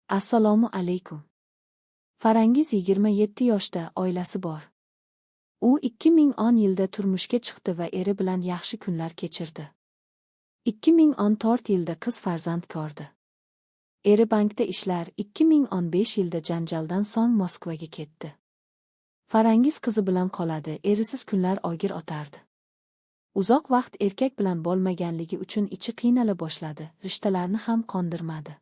Assalomu alaykum. Farangiz 27 yoshda, oilasi bor. U 2010 yilda turmushga chiqdi va eri bilan yaxshi kunlar kechirdi. 2014 yilda qiz farzand ko'rdi. Eri bankda ishlar, 2015 yilda janjaldan so'ng Moskvaga ketdi. Farangiz qizi bilan qoladi, erisiz kunlar og'ir o'tardi. Uzoq vaqt erkak bilan bo'lmaganligi uchun ichi qiynala boshladi, rishtalarni ham qondirmadi.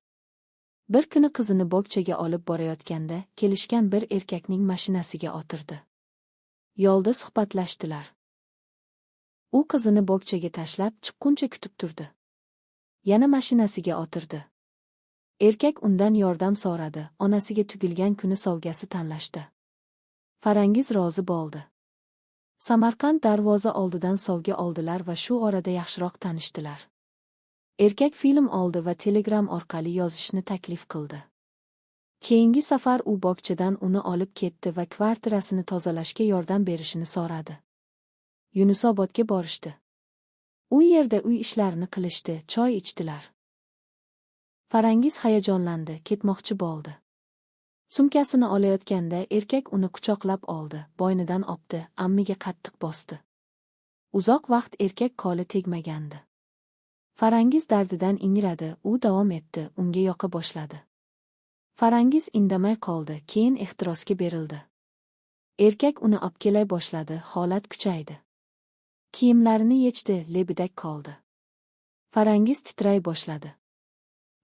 Bir kuni qizini bog'chaga olib borayotganda, kelishgan bir erkakning mashinasiga o'tirdi. Yo'lda suhbatlashdilar. U qizini bog'chaga tashlab chiqquncha kutib turdi. Yana mashinasiga o'tirdi. Erkak undan yordam so'radi, onasiga tugilgan kuni sovg'asi tanlashdi. Farangiz rozi bo'ldi. Samarqand darvoza oldidan sovg'a oldilar va shu orada yaxshiroq tanishdilar. Erkak film oldi va Telegram orqali yozishni taklif qildi. Keyingi safar u bog'chadan uni olib ketdi va kvartirasini tozalashga yordam berishini so'radi. Yunusobodga borishdi. U yerda uy ishlarini qilishdi, choy ichdilar. Farangiz hayajonlandi, ketmoqchi bo'ldi. Sumkasini olayotganda erkak uni quchoqlab oldi, bo'ynidan opdi, ammiga qattiq bosdi. Uzoq vaqt erkak qo'li tegmagandi. Farangiz dardidan ingradi, u davom etdi, unga yoqa boshladi. Farangiz indamay qoldi, keyin ehtirosga berildi. Erkak uni obkelay boshladi, holat kuchaydi. Kiyimlarini yechdi, lebidak qoldi. Farangiz titray boshladi.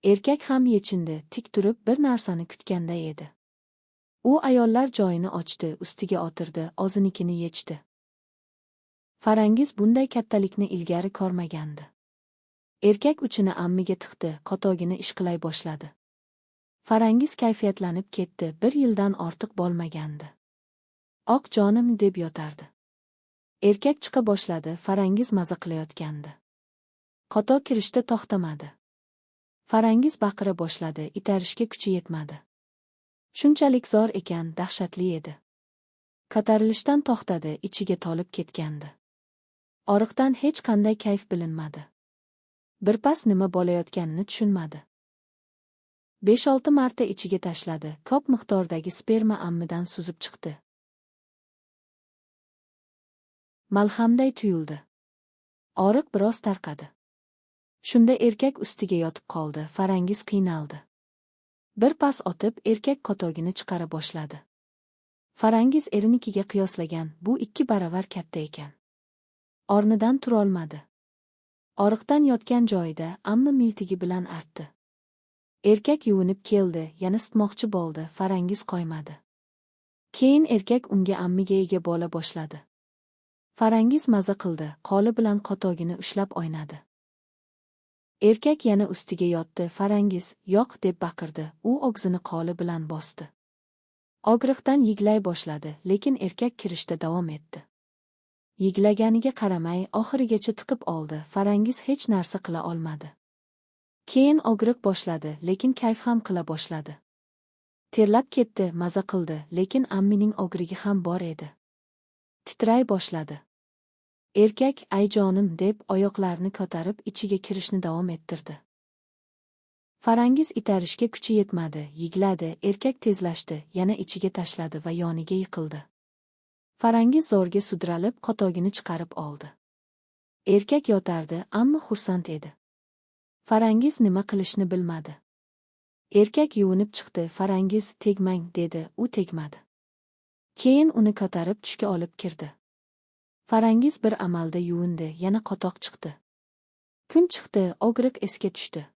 Erkak ham yechindi, tik turib bir narsani kutganda edi. U ayollar joyini ochdi, ustiga o'tirdi, o'zinikini yechdi. Farangiz bunday kattalikni ilgari ko'rmagandi. Erkak uchini ammiga tiqdi, qotogini ishqilay boshladi. Farangiz kayfiyatlanib ketdi, bir yildan ortiq bo'lmagandi. Oq jonim deb yotardi. Erkak chiqa boshladi, Farangiz maza qilayotgandi. Qoto kirishda to'xtamadi. Farangiz baqira boshladi, itarishga kuchi yetmadi. Shunchalik zo'r ekan, dahshatli edi. Ko'tarilishdan to'xtadi, ichiga tolib ketgandi. Oriqdan hech qanday kayf bilinmadi. Birpas nima bo'layotganini tushunmadi. 5-6 marta ichiga tashladi, ko'p miqdordagi sperma ammidan suzib chiqdi. Malhamday tuyuldi. Og'riq biroz tarqadi. Shunda erkak ustiga yotib qoldi, Farangiz qiynaldi. Bir pas o'tib, erkak qotogini chiqara boshladi. Farangiz erinikiga qiyoslagan, bu 2 baravar katta ekan. O'rnidan turolmadi. Oriqdan yotgan joyida amma miltigi bilan artdi. Erkak yuvinib keldi, yana sitmoqchi bo'ldi, Farangiz qo'ymadi. Keyin erkak unga ammiga ega bo'la boshladi. Farangiz maza qildi, qo'li bilan qotogini ushlab o'ynadi. Erkak yana ustiga yotdi, Farangiz "yo'q" deb baqirdi, u og'zini qo'li bilan bosdi. Og'riqdan yiglay boshladi, lekin erkak kirishda davom etdi. Yiglaganiga qaramay, oxirigacha tiqib oldi, Farangiz hech narsa qila olmadi. Keyin og'riq boshladi, lekin kayf ham qila boshladi. Terlab ketdi, maza qildi, lekin ammining og'rigi ham bor edi. Titray boshladi. Erkak "ay jonim" deb oyoqlarini ko'tarib ichiga kirishni davom ettirdi. Farangiz itarishga kuchi yetmadi, yigladi, erkak tezlashdi, yana ichiga tashladi va yoniga yiqildi. Farangiz zo'rga sudralib, qotogini chiqarib oldi. Erkak yotardi, ammo xursand edi. Farangiz nima qilishni bilmadi. Erkak yuvinib chiqdi, Farangiz "tegmang" dedi, u tegmadi. Keyin uni ko'tarib tushga olib kirdi. Farangiz bir amalda yuvindi, yana qotoq chiqdi. Kun chiqdi, og'riq esga tushdi.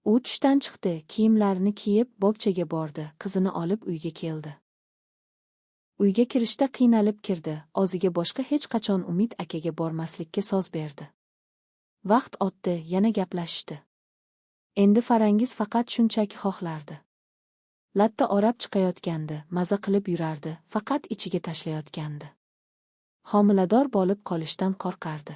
U tushdan chiqdi, kiyimlarini kiyib bog'chaga bordi, qizini olib uyga keldi. Uyga kirishda qiynalib kirdi, o'ziga boshqa hech qachon Umid akaga bormaslikka so'z berdi. Vaqt o'tdi, yana gaplashishdi. Endi Farangiz faqat shunchaki xohlardi. Latta o'rab chiqayotgandi, maza qilib yurardi, faqat ichiga tashlayotgandi. Homilador bo'lib qolishdan qo'rqardi.